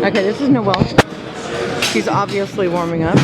Okay, this is Noelle. She's obviously warming up.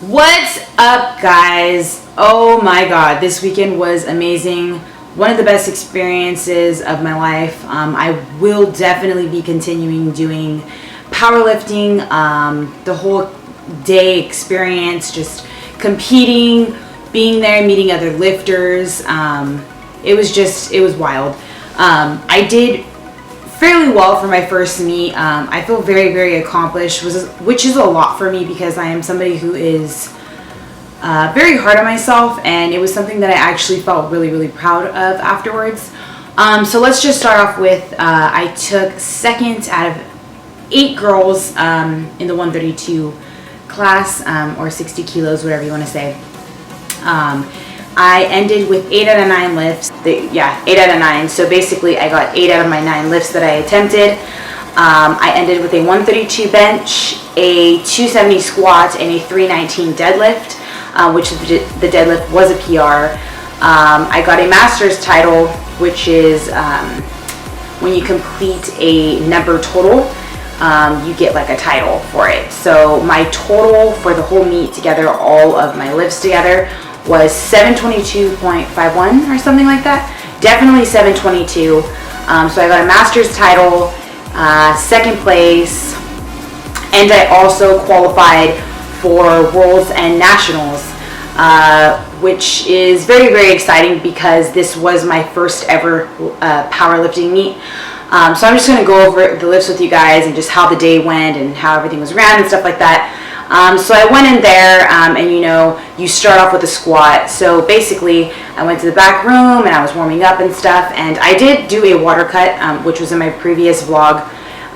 What's up, guys? Oh my god, this weekend was amazing. One of the best experiences of my life. I will definitely be continuing doing powerlifting, the whole day experience, just competing, being there, meeting other lifters. It was wild. I did fairly well for my first meet. I feel very, very accomplished, which is a lot for me because I am somebody who is very hard on myself, and it was something that I actually felt really, really proud of afterwards. So let's just start off with, I took second out of 8 girls in the 132 class, or 60 kilos, whatever you want to say. I ended with 8 out of 9 lifts. 8 out of 9. So basically I got 8 out of my 9 lifts that I attempted. I ended with a 132 bench, a 270 squat, and a 319 deadlift, which the deadlift was a PR. I got a master's title, which is when you complete a number total, you get like a title for it. So my total for the whole meet together, all of my lifts together, was 722.51 or something like that. Definitely 722. So I got a master's title, second place, and I also qualified for Worlds and Nationals, which is very, very exciting because this was my first ever powerlifting meet. So I'm just going to go over the lifts with you guys and just how the day went and how everything was ran and stuff like that. So I went in there, and you know, you start off with a squat. So basically I went to the back room and I was warming up and stuff, and I did do a water cut, which was in my previous vlog,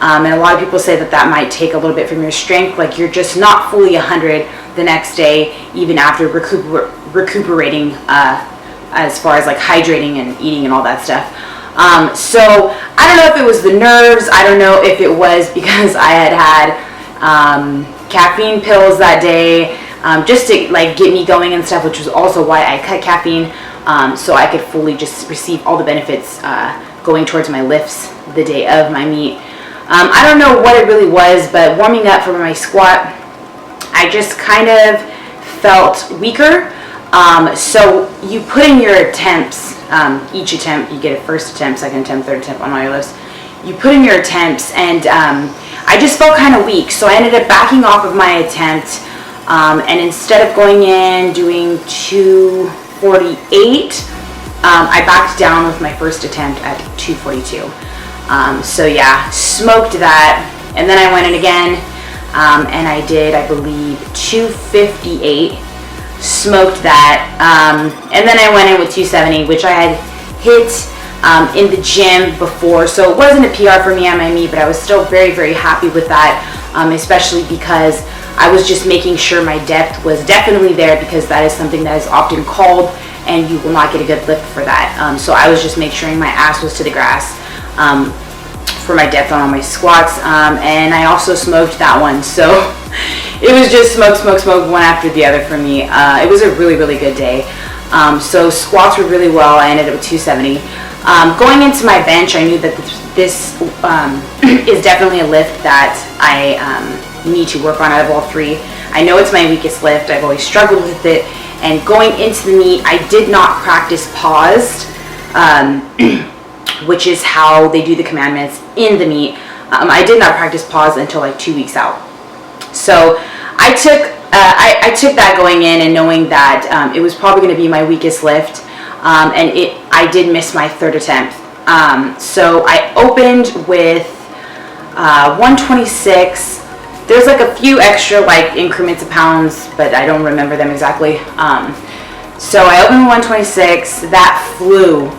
and a lot of people say that that might take a little bit from your strength, like you're just not fully 100 the next day, even after recuperating, as far as like hydrating and eating and all that stuff. So I don't know if it was the nerves, I don't know if it was because I had caffeine pills that day, just to like get me going and stuff, which was also why I cut caffeine, so I could fully just receive all the benefits going towards my lifts the day of my meet. I don't know what it really was, but warming up for my squat, I just kind of felt weaker. So you put in your attempts, each attempt, you get a first attempt, second attempt, third attempt on all your lifts. You put in your attempts, and I just felt kind of weak, so I ended up backing off of my attempt, and instead of going in doing 248, I backed down with my first attempt at 242. So yeah, smoked that, and then I went in again, and I did, I believe, 258, smoked that, and then I went in with 270, which I had hit in the gym before, so it wasn't a PR for me on my meet, but I was still very, very happy with that, especially because I was just making sure my depth was definitely there, because that is something that is often called, and you will not get a good lift for that. So I was just making sure my ass was to the grass for my depth on all my squats, and I also smoked that one, so it was just smoke, one after the other for me. It was a really, really good day. So squats were really well. I ended up with 270. Going into my bench, I knew that this is definitely a lift that I need to work on out of all 3. I know it's my weakest lift. I've always struggled with it. And going into the meet, I did not practice paused, which is how they do the commandments in the meet. I did not practice pause until like 2 weeks out. So I took that going in and knowing that it was probably going to be my weakest lift, and I did miss my third attempt. So I opened with 126. There's like a few extra like increments of pounds, but I don't remember them exactly. So I opened with 126. That flew,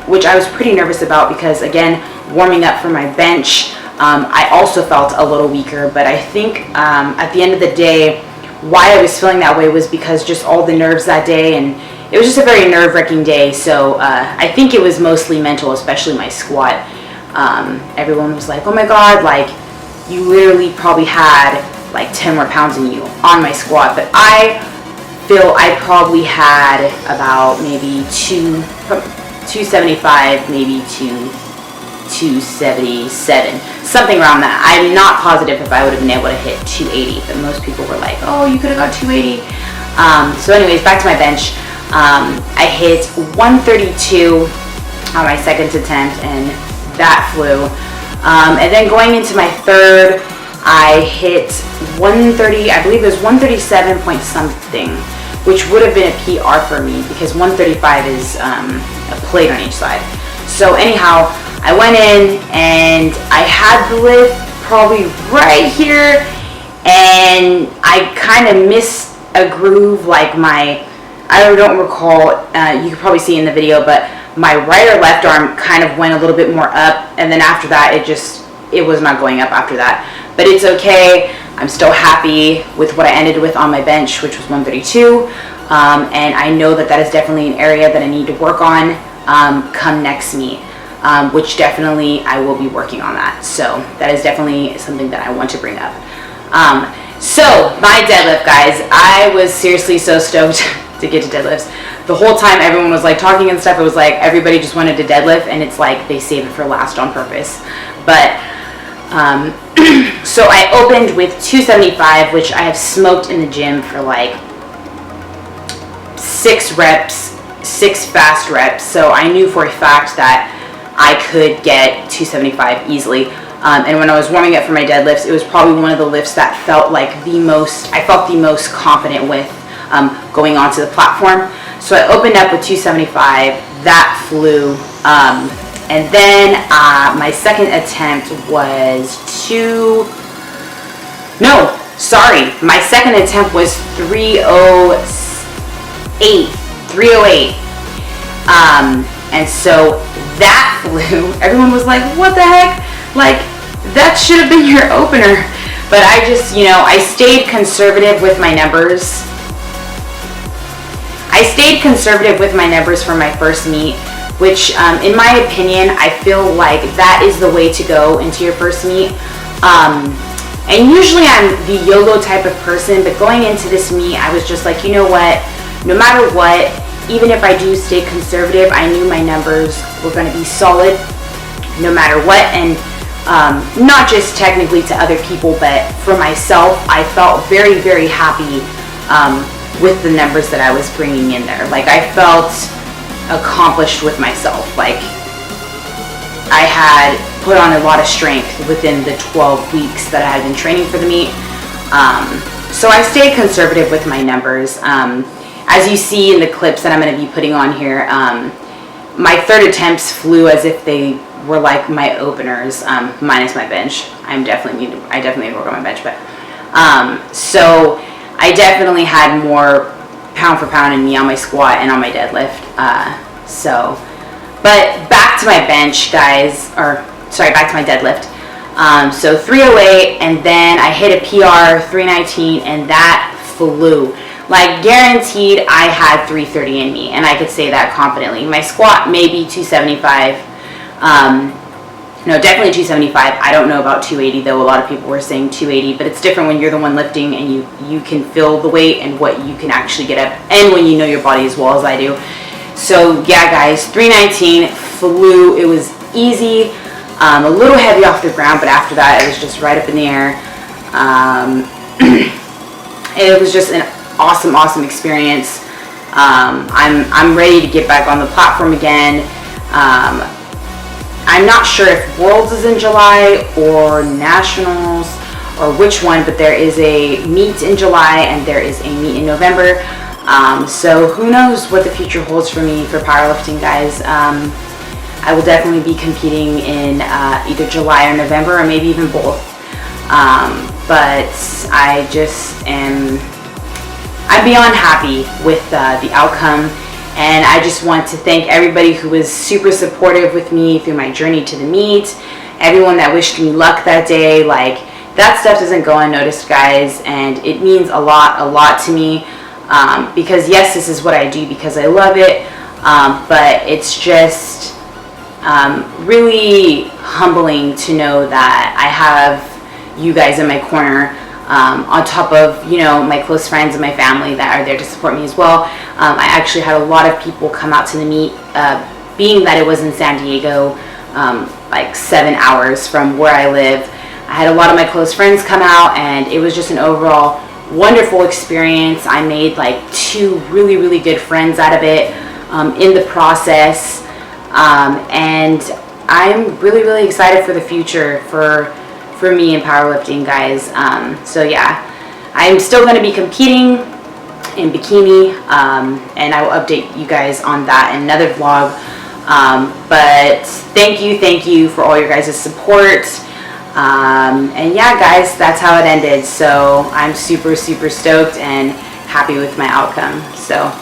which I was pretty nervous about because, again, warming up for my bench, I also felt a little weaker, but I think at the end of the day, why I was feeling that way was because just all the nerves that day, and it was just a very nerve-wracking day. So I think it was mostly mental, especially my squat. Everyone was like, oh my God, like you literally probably had like 10 more pounds in you on my squat. But I feel I probably had about maybe 275, maybe 277, something around that. I'm not positive if I would have been able to hit 280, but most people were like, oh, you could have got 280. So anyways, back to my bench. I hit 132 on my second attempt, and that flew. And then going into my third, I hit 130, I believe it was 137 point something, which would have been a PR for me because 135 is a plate on each side. So anyhow, I went in and I had the lift probably right here, and I kind of missed a groove, like I don't recall, you could probably see in the video, but my right or left arm kind of went a little bit more up, and then after that it was not going up after that. But it's okay, I'm still happy with what I ended with on my bench, which was 132, and I know that is definitely an area that I need to work on come next meet, which definitely I will be working on that. So that is definitely something that I want to bring up. So my deadlift, guys, I was seriously so stoked to get to deadlifts. The whole time everyone was like talking and stuff, it was like everybody just wanted to deadlift, and it's like they save it for last on purpose. But so I opened with 275, which I have smoked in the gym for like 6 reps, 6 fast reps. So I knew for a fact that I could get 275 easily. And when I was warming up for my deadlifts, it was probably one of the lifts that felt like I felt the most confident with going onto the platform. So I opened up with 275, that flew. And then my second attempt was my second attempt was 308. And so that flew. Everyone was like, what the heck? Like, that should have been your opener. But I just, I stayed conservative with my numbers. I stayed conservative with my numbers for my first meet, which in my opinion, I feel like that is the way to go into your first meet. And usually I'm the YOLO type of person, but going into this meet, I was just like, you know what, no matter what, even if I do stay conservative, I knew my numbers were going to be solid no matter what. And not just technically to other people, but for myself, I felt very, very happy with the numbers that I was bringing in there. Like, I felt accomplished with myself. Like, I had put on a lot of strength within the 12 weeks that I had been training for the meet. So I stayed conservative with my numbers. As you see in the clips that I'm going to be putting on here, my third attempts flew as if they were like my openers, minus my bench. I definitely need to work on my bench, but so I definitely had more pound for pound in me on my squat and on my deadlift. But back to my bench, guys, back to my deadlift. So 308, and then I hit a PR 319, and that flew. Like, guaranteed I had 330 in me, and I could say that confidently. My squat maybe 275. No, definitely 275. I don't know about 280, though. A lot of people were saying 280, but it's different when you're the one lifting and you can feel the weight and what you can actually get up, and when you know your body as well as I do. So yeah, guys, 319 flew. It was easy, a little heavy off the ground, but after that it was just right up in the air. It was just an awesome experience. I'm ready to get back on the platform again. I'm not sure if Worlds is in July or Nationals or which one, but there is a meet in July and there is a meet in November. So who knows what the future holds for me for powerlifting, guys. I will definitely be competing in either July or November, or maybe even both. But I just I'm beyond happy with the outcome. And I just want to thank everybody who was super supportive with me through my journey to the meet, everyone that wished me luck that day. Like, that stuff doesn't go unnoticed, guys, and it means a lot to me, because yes, this is what I do because I love it, but it's just really humbling to know that I have you guys in my corner, on top of, you know, my close friends and my family that are there to support me as well. I actually had a lot of people come out to the meet, being that it was in San Diego, like 7 hours from where I live. I had a lot of my close friends come out, and it was just an overall wonderful experience. I made like 2 really good friends out of it in the process, and I'm really excited for the future for me in powerlifting, guys. So yeah, I'm still going to be competing in bikini, and I will update you guys on that in another vlog. But thank you for all your guys' support. And yeah, guys, that's how it ended. So I'm super stoked and happy with my outcome. So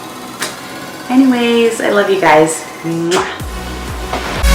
anyways, I love you guys. Mwah.